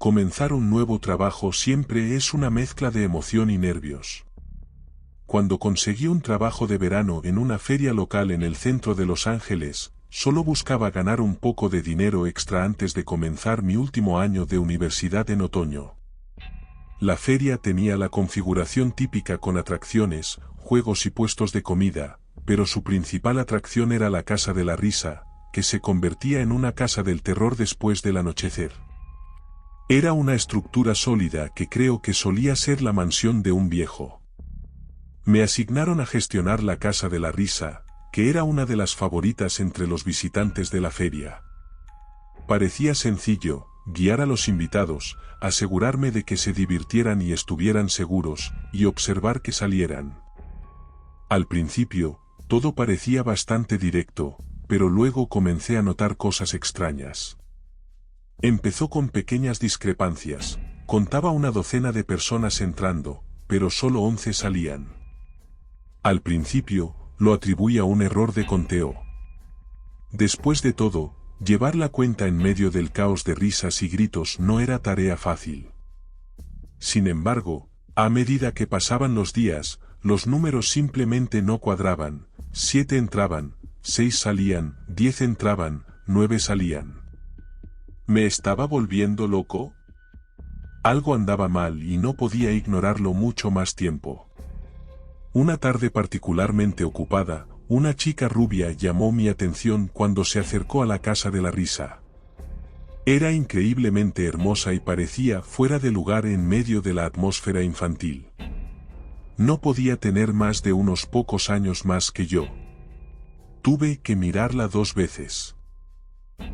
Comenzar un nuevo trabajo siempre es una mezcla de emoción y nervios. Cuando conseguí un trabajo de verano en una feria local en el centro de Los Ángeles, solo buscaba ganar un poco de dinero extra antes de comenzar mi último año de universidad en otoño. La feria tenía la configuración típica con atracciones, juegos y puestos de comida, pero su principal atracción era la Casa de la Risa, que se convertía en una casa del terror después del anochecer. Era una estructura sólida que creo que solía ser la mansión de un viejo. Me asignaron a gestionar la Casa de la Risa, que era una de las favoritas entre los visitantes de la feria. Parecía sencillo, guiar a los invitados, asegurarme de que se divirtieran y estuvieran seguros, y observar que salieran. Al principio, todo parecía bastante directo, pero luego comencé a notar cosas extrañas. Empezó con pequeñas discrepancias, contaba una docena de personas entrando, pero solo 11 salían. Al principio, lo atribuí a un error de conteo. Después de todo, llevar la cuenta en medio del caos de risas y gritos no era tarea fácil. Sin embargo, a medida que pasaban los días, los números simplemente no cuadraban, 7 entraban, 6 salían, 10 entraban, 9 salían. ¿Me estaba volviendo loco? Algo andaba mal y no podía ignorarlo mucho más tiempo. Una tarde particularmente ocupada, una chica rubia llamó mi atención cuando se acercó a la Casa de la Risa. Era increíblemente hermosa y parecía fuera de lugar en medio de la atmósfera infantil. No podía tener más de unos pocos años más que yo. Tuve que mirarla 2 veces.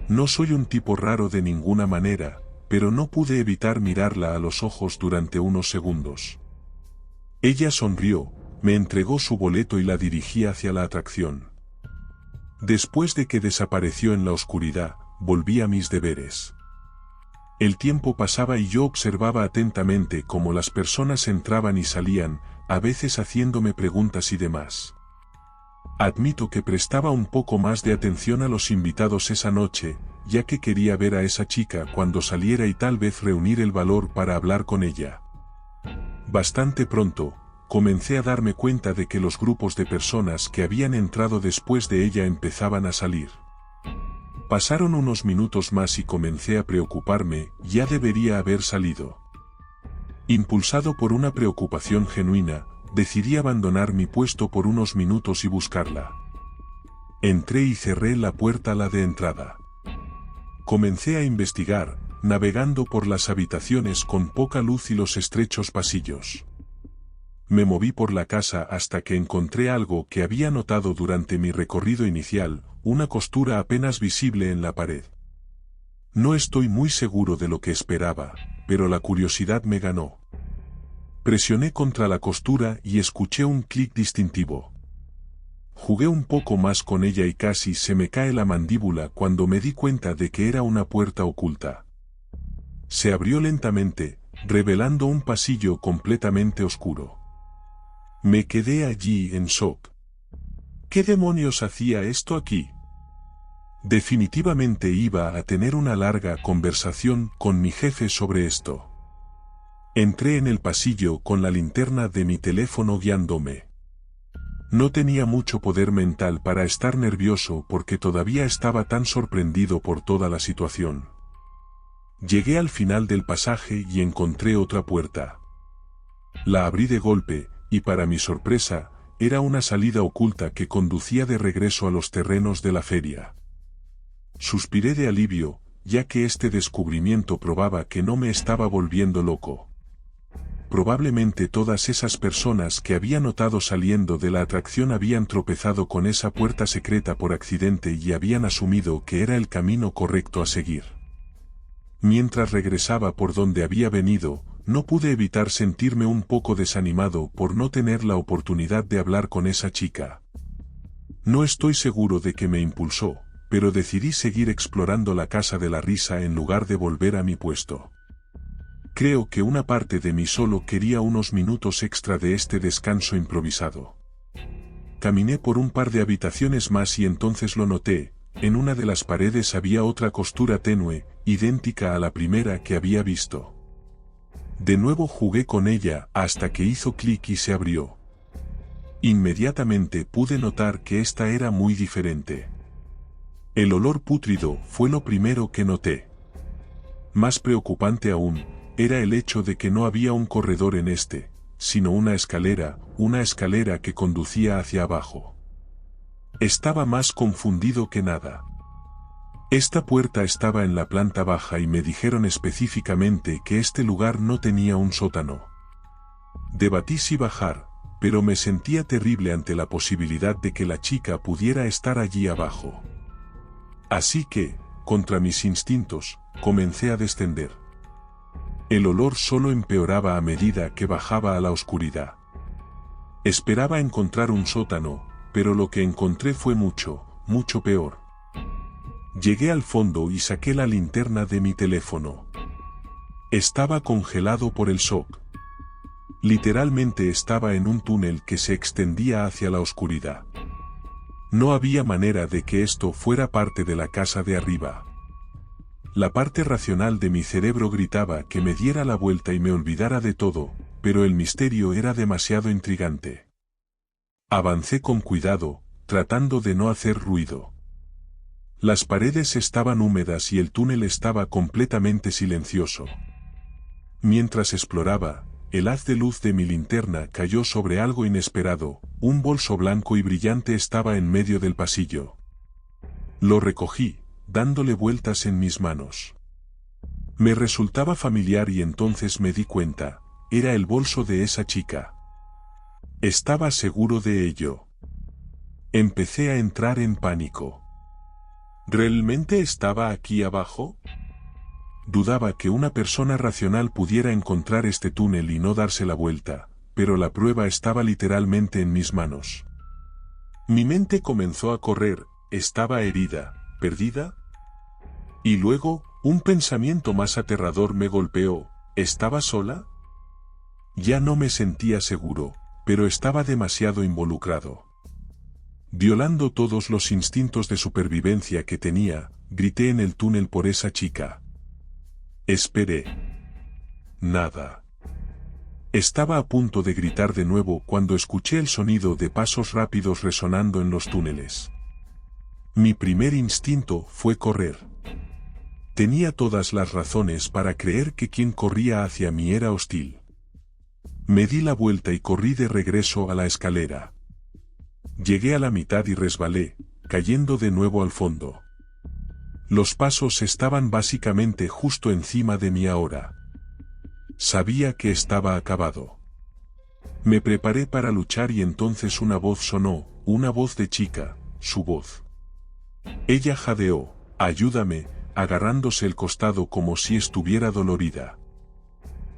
No soy un tipo raro de ninguna manera, pero no pude evitar mirarla a los ojos durante unos segundos. Ella sonrió, me entregó su boleto y la dirigí hacia la atracción. Después de que desapareció en la oscuridad, volví a mis deberes. El tiempo pasaba y yo observaba atentamente cómo las personas entraban y salían, a veces haciéndome preguntas y demás. Admito que prestaba un poco más de atención a los invitados esa noche, ya que quería ver a esa chica cuando saliera y tal vez reunir el valor para hablar con ella. Bastante pronto, comencé a darme cuenta de que los grupos de personas que habían entrado después de ella empezaban a salir. Pasaron unos minutos más y comencé a preocuparme, ya debería haber salido. Impulsado por una preocupación genuina, decidí abandonar mi puesto por unos minutos y buscarla. Entré y cerré la puerta a la de entrada. Comencé a investigar, navegando por las habitaciones con poca luz y los estrechos pasillos. Me moví por la casa hasta que encontré algo que había notado durante mi recorrido inicial, una costura apenas visible en la pared. No estoy muy seguro de lo que esperaba, pero la curiosidad me ganó. Presioné contra la costura y escuché un clic distintivo. Jugué un poco más con ella y casi se me cae la mandíbula cuando me di cuenta de que era una puerta oculta. Se abrió lentamente, revelando un pasillo completamente oscuro. Me quedé allí en shock. ¿Qué demonios hacía esto aquí? Definitivamente iba a tener una larga conversación con mi jefe sobre esto. Entré en el pasillo con la linterna de mi teléfono guiándome. No tenía mucho poder mental para estar nervioso porque todavía estaba tan sorprendido por toda la situación. Llegué al final del pasaje y encontré otra puerta. La abrí de golpe, y para mi sorpresa, era una salida oculta que conducía de regreso a los terrenos de la feria. Suspiré de alivio, ya que este descubrimiento probaba que no me estaba volviendo loco. Probablemente todas esas personas que había notado saliendo de la atracción habían tropezado con esa puerta secreta por accidente y habían asumido que era el camino correcto a seguir. Mientras regresaba por donde había venido, no pude evitar sentirme un poco desanimado por no tener la oportunidad de hablar con esa chica. No estoy seguro de qué me impulsó, pero decidí seguir explorando la Casa de la Risa en lugar de volver a mi puesto. Creo que una parte de mí solo quería unos minutos extra de este descanso improvisado. Caminé por un par de habitaciones más y entonces lo noté, En una de las paredes había otra costura tenue, idéntica a la primera que había visto. De nuevo jugué con ella hasta que hizo clic y se abrió. Inmediatamente pude notar que esta era muy diferente. El olor pútrido fue lo primero que noté. Más preocupante aún, era el hecho de que no había un corredor en este, sino una escalera que conducía hacia abajo. Estaba más confundido que nada. Esta puerta estaba en la planta baja y me dijeron específicamente que este lugar no tenía un sótano. Debatí si bajar, pero me sentía terrible ante la posibilidad de que la chica pudiera estar allí abajo. Así que, contra mis instintos, comencé a descender. El olor solo empeoraba a medida que bajaba a la oscuridad. Esperaba encontrar un sótano, pero lo que encontré fue mucho peor. Llegué al fondo y saqué la linterna de mi teléfono. Estaba congelado por el shock. Literalmente estaba en un túnel que se extendía hacia la oscuridad. No había manera de que esto fuera parte de la casa de arriba. La parte racional de mi cerebro gritaba que me diera la vuelta y me olvidara de todo, pero el misterio era demasiado intrigante. Avancé con cuidado, tratando de no hacer ruido. Las paredes estaban húmedas y el túnel estaba completamente silencioso. Mientras exploraba, el haz de luz de mi linterna cayó sobre algo inesperado. Un bolso blanco y brillante estaba en medio del pasillo. Lo recogí, dándole vueltas en mis manos. Me resultaba familiar y entonces me di cuenta, era el bolso de esa chica. Estaba seguro de ello. Empecé a entrar en pánico. ¿Realmente estaba aquí abajo? Dudaba que una persona racional pudiera encontrar este túnel y no darse la vuelta, pero la prueba estaba literalmente en mis manos. Mi mente comenzó a correr, ¿estaba herida, perdida? Y luego, un pensamiento más aterrador me golpeó, ¿estaba sola? Ya no me sentía seguro, pero estaba demasiado involucrado. Violando todos los instintos de supervivencia que tenía, grité en el túnel por esa chica. Esperé. Nada. Estaba a punto de gritar de nuevo cuando escuché el sonido de pasos rápidos resonando en los túneles. Mi primer instinto fue correr. Tenía todas las razones para creer que quien corría hacia mí era hostil. Me di la vuelta y corrí de regreso a la escalera. Llegué a la mitad y resbalé, cayendo de nuevo al fondo. Los pasos estaban básicamente justo encima de mí ahora. Sabía que estaba acabado. Me preparé para luchar y entonces una voz sonó, una voz de chica, su voz. Ella jadeó, ayúdame, agarrándose el costado como si estuviera dolorida.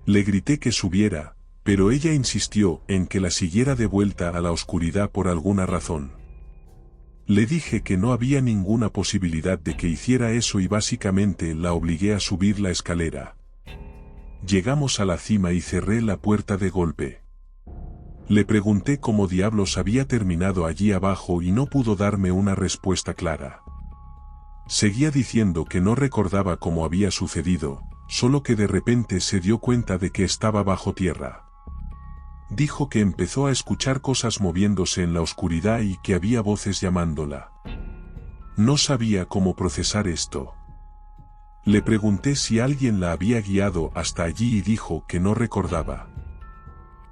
Le grité que subiera, pero ella insistió en que la siguiera de vuelta a la oscuridad por alguna razón. Le dije que no había ninguna posibilidad de que hiciera eso y básicamente la obligué a subir la escalera. Llegamos a la cima y cerré la puerta de golpe. Le pregunté cómo diablos había terminado allí abajo y no pudo darme una respuesta clara. Seguía diciendo que no recordaba cómo había sucedido, solo que de repente se dio cuenta de que estaba bajo tierra. Dijo que empezó a escuchar cosas moviéndose en la oscuridad y que había voces llamándola. No sabía cómo procesar esto. Le pregunté si alguien la había guiado hasta allí y dijo que no recordaba.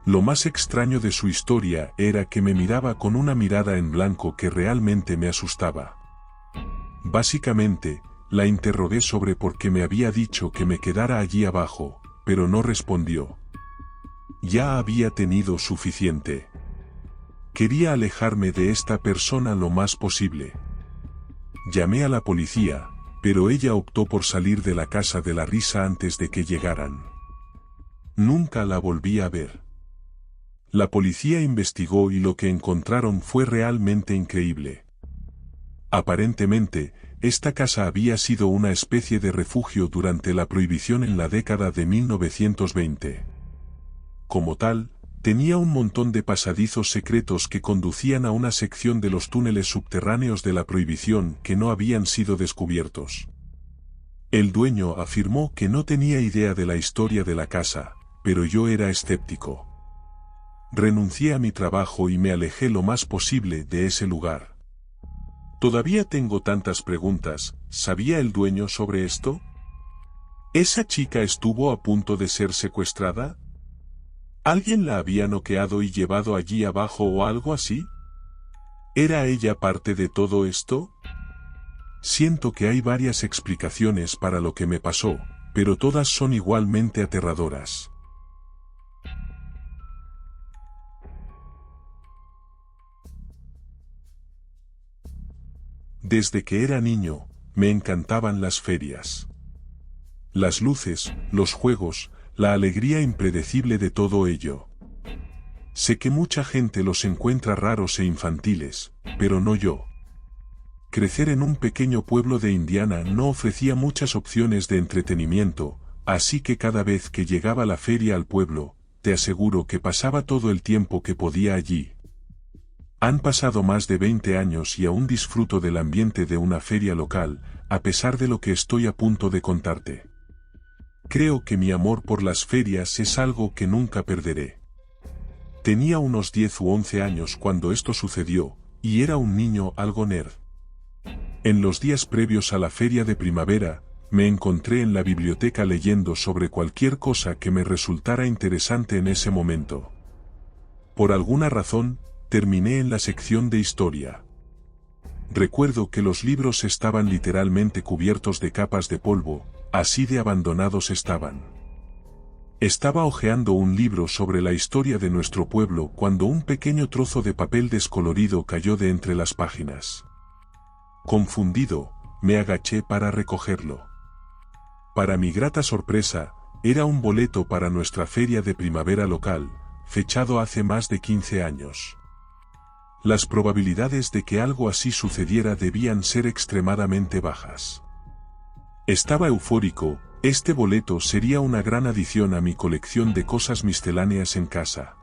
Lo más extraño de su historia era que me miraba con una mirada en blanco que realmente me asustaba. Básicamente, la interrogué sobre por qué me había dicho que me quedara allí abajo, pero no respondió. Ya había tenido suficiente. Quería alejarme de esta persona lo más posible. Llamé a la policía, pero ella optó por salir de la casa de la risa antes de que llegaran. Nunca la volví a ver. La policía investigó y lo que encontraron fue realmente increíble. Aparentemente, esta casa había sido una especie de refugio durante la prohibición en la década de 1920. Como tal, Tenía un montón de pasadizos secretos que conducían a una sección de los túneles subterráneos de la prohibición que no habían sido descubiertos. El dueño afirmó que no tenía idea de la historia de la casa, pero yo era escéptico. Renuncié a mi trabajo y me alejé lo más posible de ese lugar. Todavía tengo tantas preguntas. ¿Sabía el dueño sobre esto? ¿Esa chica estuvo a punto de ser secuestrada? ¿Alguien la había noqueado y llevado allí abajo o algo así? ¿Era ella parte de todo esto? Siento que hay varias explicaciones para lo que me pasó, pero todas son igualmente aterradoras. Desde que era niño, me encantaban las ferias. Las luces, los juegos, la alegría impredecible de todo ello. Sé que mucha gente los encuentra raros e infantiles, pero no yo. Crecer en un pequeño pueblo de Indiana no ofrecía muchas opciones de entretenimiento, así que cada vez que llegaba la feria al pueblo, te aseguro que pasaba todo el tiempo que podía allí. Han pasado más de 20 años y aún disfruto del ambiente de una feria local, a pesar de lo que estoy a punto de contarte. Creo que mi amor por las ferias es algo que nunca perderé. Tenía unos 10 u 11 años cuando esto sucedió, y era un niño algo nerd. En los días previos a la feria de primavera, me encontré en la biblioteca leyendo sobre cualquier cosa que me resultara interesante en ese momento. Por alguna razón, terminé en la sección de historia. Recuerdo que los libros estaban literalmente cubiertos de capas de polvo, así de abandonados estaban. Estaba hojeando un libro sobre la historia de nuestro pueblo cuando un pequeño trozo de papel descolorido cayó de entre las páginas. Confundido, me agaché para recogerlo. Para mi grata sorpresa, era un boleto para nuestra feria de primavera local, fechado hace más de 15 años. Las probabilidades de que algo así sucediera debían ser extremadamente bajas. Estaba eufórico, este boleto sería una gran adición a mi colección de cosas misceláneas en casa.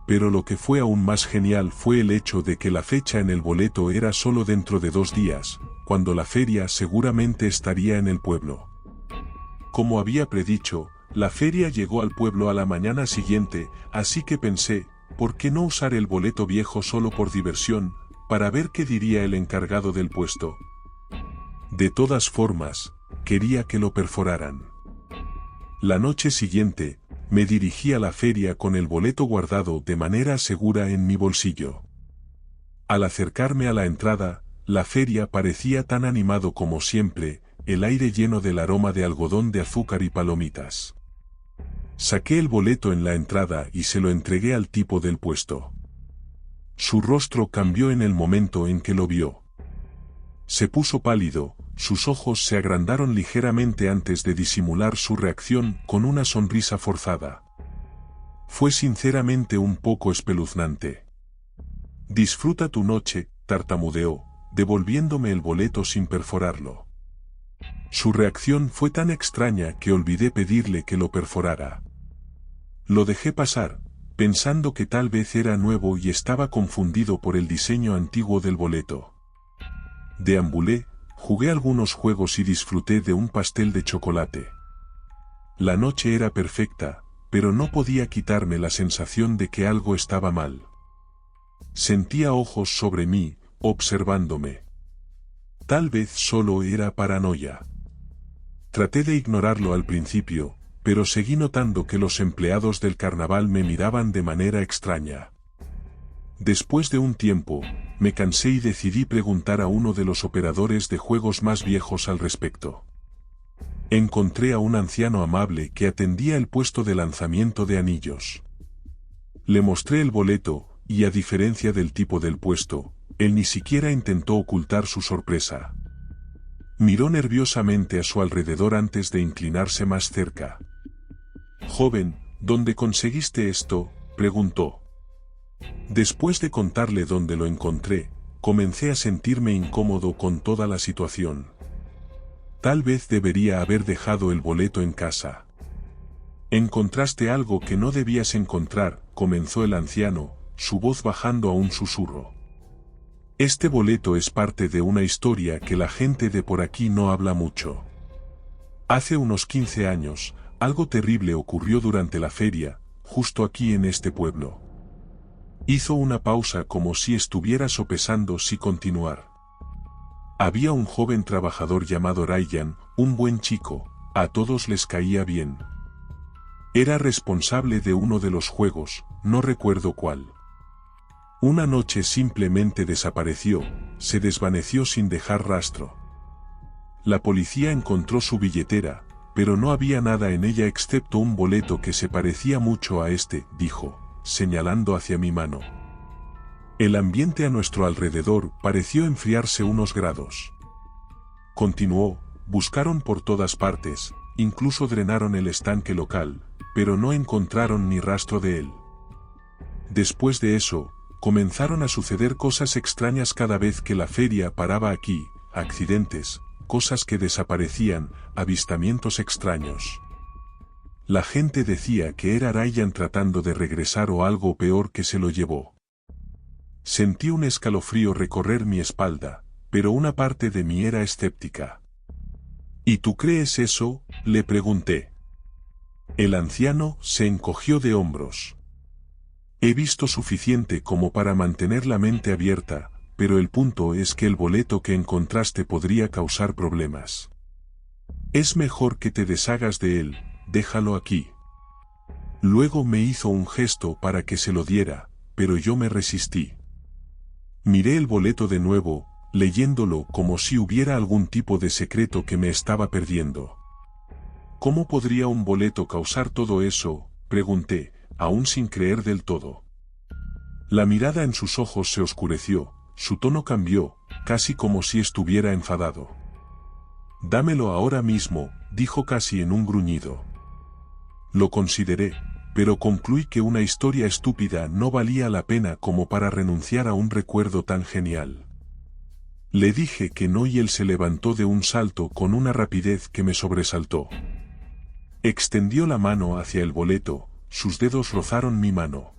Pero lo que fue aún más genial fue el hecho de que la fecha en el boleto era solo dentro de 2 días, cuando la feria seguramente estaría en el pueblo. Como había predicho, la feria llegó al pueblo a la mañana siguiente, así que pensé, ¿por qué no usar el boleto viejo solo por diversión, para ver qué diría el encargado del puesto? De todas formas, quería que lo perforaran. La noche siguiente, me dirigí a la feria con el boleto guardado de manera segura en mi bolsillo. Al acercarme a la entrada, la feria parecía tan animado como siempre, el aire lleno del aroma de algodón de azúcar y palomitas. Saqué el boleto en la entrada y se lo entregué al tipo del puesto. Su rostro cambió en el momento en que lo vio. Se puso pálido, sus ojos se agrandaron ligeramente antes de disimular su reacción con una sonrisa forzada. Fue sinceramente un poco espeluznante. «Disfruta tu noche», tartamudeó, devolviéndome el boleto sin perforarlo. Su reacción fue tan extraña que olvidé pedirle que lo perforara. Lo dejé pasar, pensando que tal vez era nuevo y estaba confundido por el diseño antiguo del boleto. Deambulé, jugué algunos juegos y disfruté de un pastel de chocolate. La noche era perfecta, pero no podía quitarme la sensación de que algo estaba mal. Sentía ojos sobre mí, observándome. Tal vez solo era paranoia. Traté de ignorarlo al principio, pero seguí notando que los empleados del carnaval me miraban de manera extraña. Después de un tiempo, me cansé y decidí preguntar a uno de los operadores de juegos más viejos al respecto. Encontré a un anciano amable que atendía el puesto de lanzamiento de anillos. Le mostré el boleto, y a diferencia del tipo del puesto, él ni siquiera intentó ocultar su sorpresa. Miró nerviosamente a su alrededor antes de inclinarse más cerca. «Joven, ¿dónde conseguiste esto?», preguntó. Después de contarle dónde lo encontré, comencé a sentirme incómodo con toda la situación. Tal vez debería haber dejado el boleto en casa. «Encontraste algo que no debías encontrar», comenzó el anciano, su voz bajando a un susurro. Este boleto es parte de una historia que la gente de por aquí no habla mucho. Hace unos 15 años, algo terrible ocurrió durante la feria, justo aquí en este pueblo. Hizo una pausa como si estuviera sopesando si continuar. Había un joven trabajador llamado Ryan, un buen chico, a todos les caía bien. Era responsable de uno de los juegos, no recuerdo cuál. Una noche simplemente desapareció, se desvaneció sin dejar rastro. La policía encontró su billetera, pero no había nada en ella excepto un boleto que se parecía mucho a este, dijo, señalando hacia mi mano. El ambiente a nuestro alrededor pareció enfriarse unos grados. Continuó, buscaron por todas partes, incluso drenaron el estanque local, pero no encontraron ni rastro de él. Después de eso, comenzaron a suceder cosas extrañas cada vez que la feria paraba aquí, accidentes, cosas que desaparecían, avistamientos extraños. La gente decía que era Ryan tratando de regresar o algo peor que se lo llevó. Sentí un escalofrío recorrer mi espalda, pero una parte de mí era escéptica. ¿Y tú crees eso?, le pregunté. El anciano se encogió de hombros. He visto suficiente como para mantener la mente abierta, pero el punto es que el boleto que encontraste podría causar problemas. Es mejor que te deshagas de él, déjalo aquí. Luego me hizo un gesto para que se lo diera, pero yo me resistí. Miré el boleto de nuevo, leyéndolo como si hubiera algún tipo de secreto que me estaba perdiendo. ¿Cómo podría un boleto causar todo eso?, pregunté, aún sin creer del todo. La mirada en sus ojos se oscureció, su tono cambió, casi como si estuviera enfadado. Dámelo ahora mismo, dijo casi en un gruñido. Lo consideré, pero concluí que una historia estúpida no valía la pena como para renunciar a un recuerdo tan genial. Le dije que no y él se levantó de un salto con una rapidez que me sobresaltó. Extendió la mano hacia el boleto, sus dedos rozaron mi mano.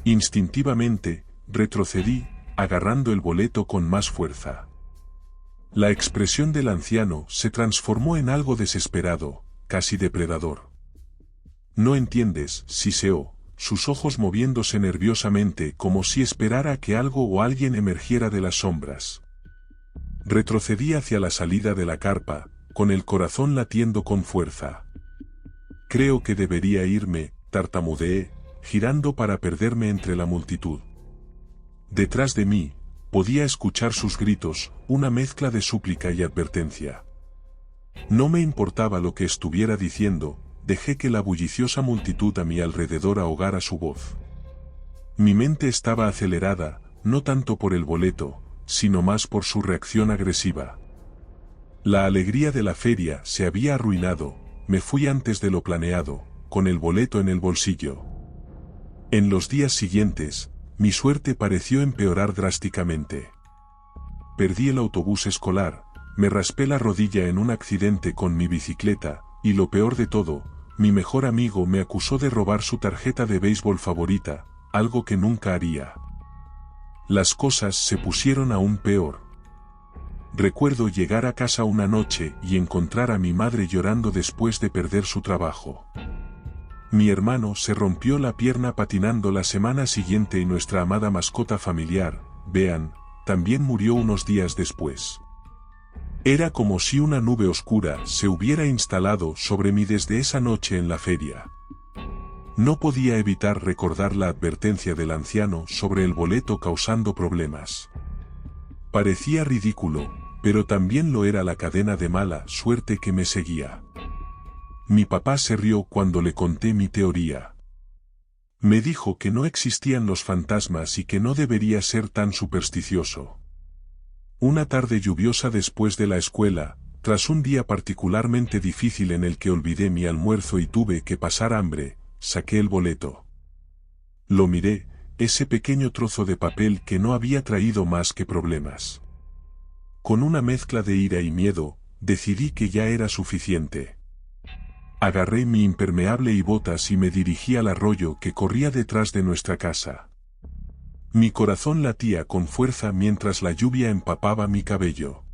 Instintivamente, retrocedí, agarrando el boleto con más fuerza. La expresión del anciano se transformó en algo desesperado, casi depredador. No entiendes, siseó, sus ojos moviéndose nerviosamente como si esperara que algo o alguien emergiera de las sombras. Retrocedí hacia la salida de la carpa, con el corazón latiendo con fuerza. Creo que debería irme, tartamudeé, girando para perderme entre la multitud. Detrás de mí, podía escuchar sus gritos, una mezcla de súplica y advertencia. No me importaba lo que estuviera diciendo, dejé que la bulliciosa multitud a mi alrededor ahogara su voz. Mi mente estaba acelerada, no tanto por el boleto, sino más por su reacción agresiva. La alegría de la feria se había arruinado, me fui antes de lo planeado, con el boleto en el bolsillo. En los días siguientes, mi suerte pareció empeorar drásticamente. Perdí el autobús escolar, me raspé la rodilla en un accidente con mi bicicleta, y lo peor de todo, mi mejor amigo me acusó de robar su tarjeta de béisbol favorita, algo que nunca haría. Las cosas se pusieron aún peor. Recuerdo llegar a casa una noche y encontrar a mi madre llorando después de perder su trabajo. Mi hermano se rompió la pierna patinando la semana siguiente y nuestra amada mascota familiar, Bean, también murió unos días después. Era como si una nube oscura se hubiera instalado sobre mí desde esa noche en la feria. No podía evitar recordar la advertencia del anciano sobre el boleto causando problemas. Parecía ridículo, pero también lo era la cadena de mala suerte que me seguía. Mi papá se rió cuando le conté mi teoría. Me dijo que no existían los fantasmas y que no debería ser tan supersticioso. Una tarde lluviosa después de la escuela, tras un día particularmente difícil en el que olvidé mi almuerzo y tuve que pasar hambre, saqué el boleto. Lo miré, ese pequeño trozo de papel que no había traído más que problemas. Con una mezcla de ira y miedo, decidí que ya era suficiente. Agarré mi impermeable y botas y me dirigí al arroyo que corría detrás de nuestra casa. Mi corazón latía con fuerza mientras la lluvia empapaba mi cabello.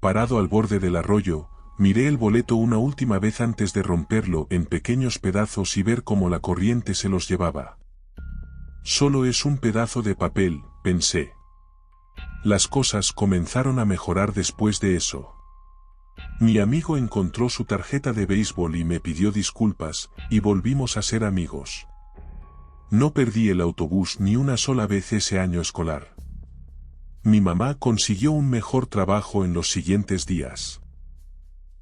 Parado al borde del arroyo, miré el boleto una última vez antes de romperlo en pequeños pedazos y ver cómo la corriente se los llevaba. Solo es un pedazo de papel, pensé. Las cosas comenzaron a mejorar después de eso. Mi amigo encontró su tarjeta de béisbol y me pidió disculpas, y volvimos a ser amigos. No perdí el autobús ni una sola vez ese año escolar. Mi mamá consiguió un mejor trabajo en los siguientes días.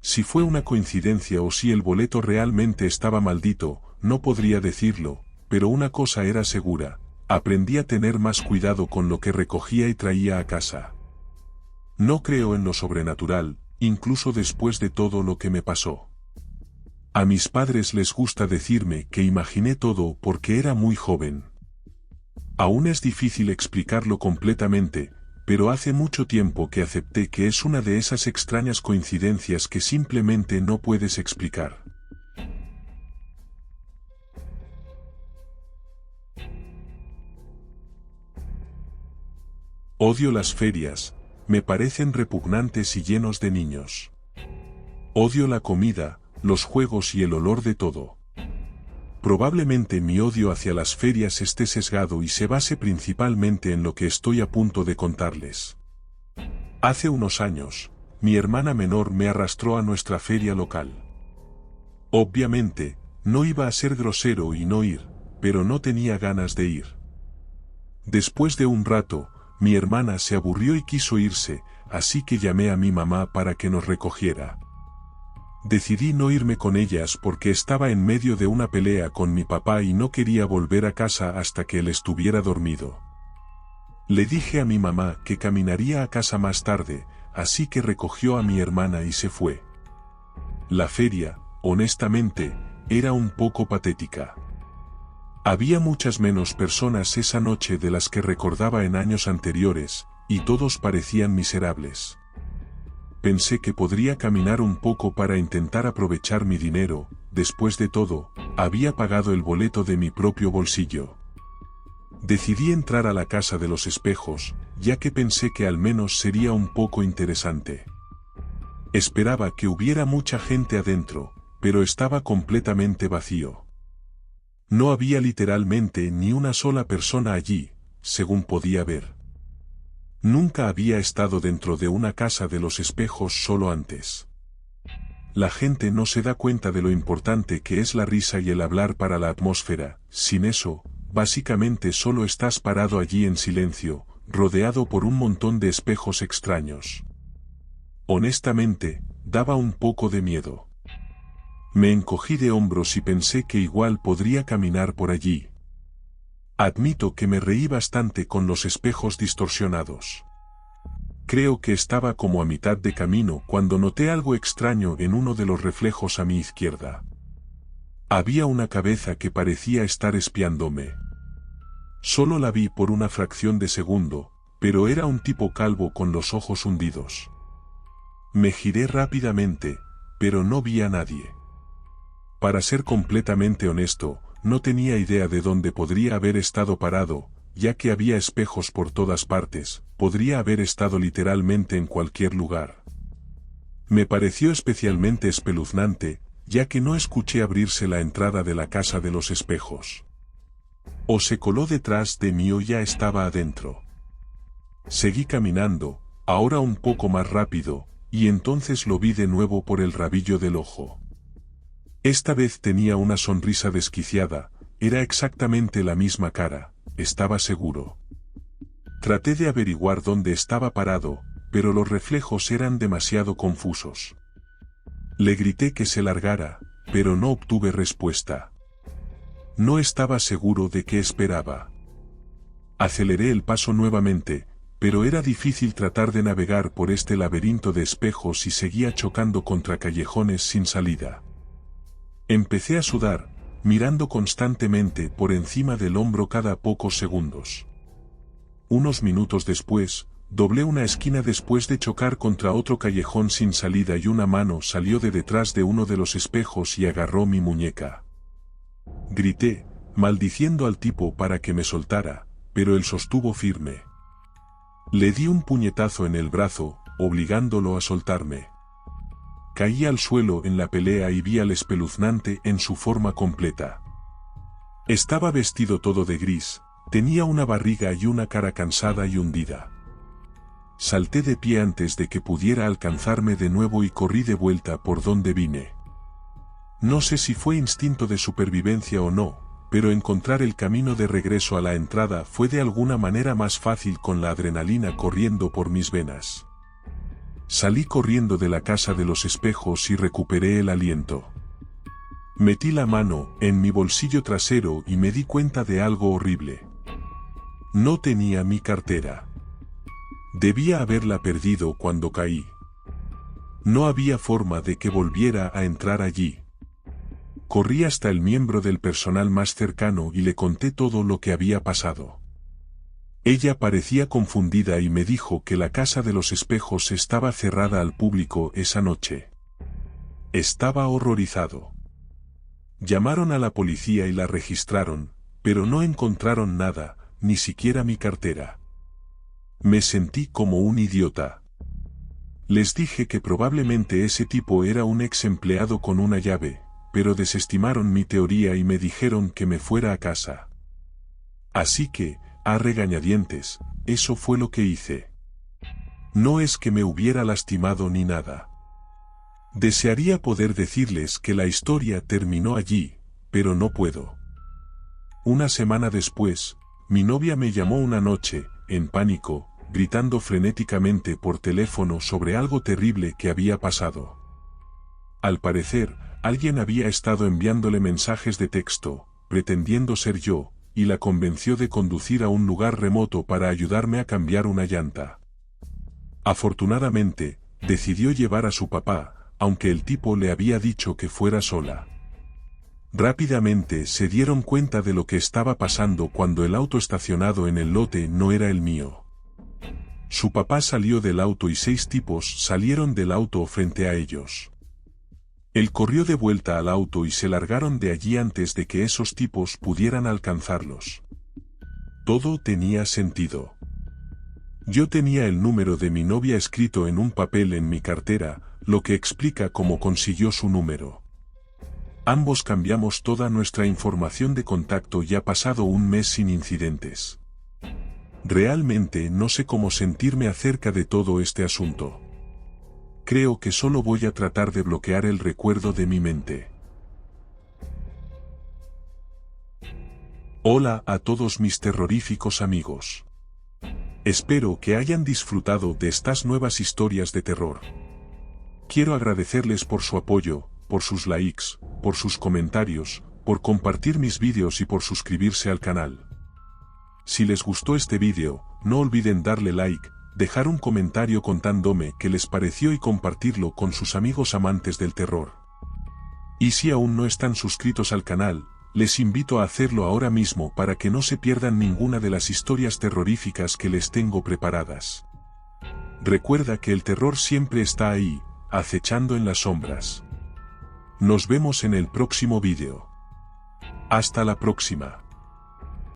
Si fue una coincidencia o si el boleto realmente estaba maldito, no podría decirlo, pero una cosa era segura, aprendí a tener más cuidado con lo que recogía y traía a casa. No creo en lo sobrenatural, incluso después de todo lo que me pasó. A mis padres les gusta decirme que imaginé todo porque era muy joven. Aún es difícil explicarlo completamente, pero hace mucho tiempo que acepté que es una de esas extrañas coincidencias que simplemente no puedes explicar. Odio las ferias, me parecen repugnantes y llenos de niños. Odio la comida, los juegos y el olor de todo. Probablemente mi odio hacia las ferias esté sesgado y se base principalmente en lo que estoy a punto de contarles. Hace unos años, mi hermana menor me arrastró a nuestra feria local. Obviamente, no iba a ser grosero y no ir, pero no tenía ganas de ir. Después de un rato, mi hermana se aburrió y quiso irse, así que llamé a mi mamá para que nos recogiera. Decidí no irme con ellas porque estaba en medio de una pelea con mi papá y no quería volver a casa hasta que él estuviera dormido. Le dije a mi mamá que caminaría a casa más tarde, así que recogió a mi hermana y se fue. La feria, honestamente, era un poco patética. Había muchas menos personas esa noche de las que recordaba en años anteriores, y todos parecían miserables. Pensé que podría caminar un poco para intentar aprovechar mi dinero, después de todo, había pagado el boleto de mi propio bolsillo. Decidí entrar a la casa de los espejos, ya que pensé que al menos sería un poco interesante. Esperaba que hubiera mucha gente adentro, pero estaba completamente vacío. No había literalmente ni una sola persona allí, según podía ver. Nunca había estado dentro de una casa de los espejos solo antes. La gente no se da cuenta de lo importante que es la risa y el hablar para la atmósfera, sin eso, básicamente solo estás parado allí en silencio, rodeado por un montón de espejos extraños. Honestamente, daba un poco de miedo. Me encogí de hombros y pensé que igual podría caminar por allí. Admito que me reí bastante con los espejos distorsionados. Creo que estaba como a mitad de camino cuando noté algo extraño en uno de los reflejos a mi izquierda. Había una cabeza que parecía estar espiándome. Solo la vi por una fracción de segundo, pero era un tipo calvo con los ojos hundidos. Me giré rápidamente, pero no vi a nadie. Para ser completamente honesto, no tenía idea de dónde podría haber estado parado, ya que había espejos por todas partes, podría haber estado literalmente en cualquier lugar. Me pareció especialmente espeluznante, ya que no escuché abrirse la entrada de la casa de los espejos. O se coló detrás de mí o ya estaba adentro. Seguí caminando, ahora un poco más rápido, y entonces lo vi de nuevo por el rabillo del ojo. Esta vez tenía una sonrisa desquiciada, era exactamente la misma cara, estaba seguro. Traté de averiguar dónde estaba parado, pero los reflejos eran demasiado confusos. Le grité que se largara, pero no obtuve respuesta. No estaba seguro de qué esperaba. Aceleré el paso nuevamente, pero era difícil tratar de navegar por este laberinto de espejos y seguía chocando contra callejones sin salida. Empecé a sudar, mirando constantemente por encima del hombro cada pocos segundos. Unos minutos después, Doblé una esquina después de chocar contra otro callejón sin salida y una mano salió de detrás de uno de los espejos y agarró mi muñeca. Grité, maldiciendo al tipo para que me soltara, pero él sostuvo firme. Le di un puñetazo en el brazo, obligándolo a soltarme. Caí al suelo en la pelea y vi al espeluznante en su forma completa. Estaba vestido todo de gris, tenía una barriga y una cara cansada y hundida. Salté de pie antes de que pudiera alcanzarme de nuevo y corrí de vuelta por donde vine. No sé si fue instinto de supervivencia o no, pero encontrar el camino de regreso a la entrada fue de alguna manera más fácil con la adrenalina corriendo por mis venas. Salí corriendo de la casa de los espejos y recuperé el aliento. Metí la mano en mi bolsillo trasero y me di cuenta de algo horrible. No tenía mi cartera. Debía haberla perdido cuando caí. No había forma de que volviera a entrar allí. Corrí hasta el miembro del personal más cercano y le conté todo lo que había pasado. Ella parecía confundida y me dijo que la casa de los espejos estaba cerrada al público esa noche. Estaba horrorizado. Llamaron a la policía y la registraron, pero no encontraron nada, ni siquiera mi cartera. Me sentí como un idiota. Les dije que probablemente ese tipo era un ex empleado con una llave, pero desestimaron mi teoría y me dijeron que me fuera a casa. Así que, a regañadientes, eso fue lo que hice. No es que me hubiera lastimado ni nada. Desearía poder decirles que la historia terminó allí, pero no puedo. Una semana después, mi novia me llamó una noche, en pánico, gritando frenéticamente por teléfono sobre algo terrible que había pasado. Al parecer, alguien había estado enviándole mensajes de texto, pretendiendo ser yo, y la convenció de conducir a un lugar remoto para ayudarme a cambiar una llanta. Afortunadamente, decidió llevar a su papá, aunque el tipo le había dicho que fuera sola. Rápidamente se dieron cuenta de lo que estaba pasando cuando el auto estacionado en el lote no era el mío. Su papá salió del auto y 6 tipos salieron del auto frente a ellos. Él corrió de vuelta al auto y se largaron de allí antes de que esos tipos pudieran alcanzarlos. Todo tenía sentido. Yo tenía el número de mi novia escrito en un papel en mi cartera, lo que explica cómo consiguió su número. Ambos cambiamos toda nuestra información de contacto y ha pasado un mes sin incidentes. Realmente no sé cómo sentirme acerca de todo este asunto. Creo que solo voy a tratar de bloquear el recuerdo de mi mente. Hola a todos mis terroríficos amigos. Espero que hayan disfrutado de estas nuevas historias de terror. Quiero agradecerles por su apoyo, por sus likes, por sus comentarios, por compartir mis vídeos y por suscribirse al canal. Si les gustó este vídeo, no olviden darle like, dejar un comentario contándome qué les pareció y compartirlo con sus amigos amantes del terror. Y si aún no están suscritos al canal, les invito a hacerlo ahora mismo para que no se pierdan ninguna de las historias terroríficas que les tengo preparadas. Recuerda que el terror siempre está ahí, acechando en las sombras. Nos vemos en el próximo vídeo. Hasta la próxima.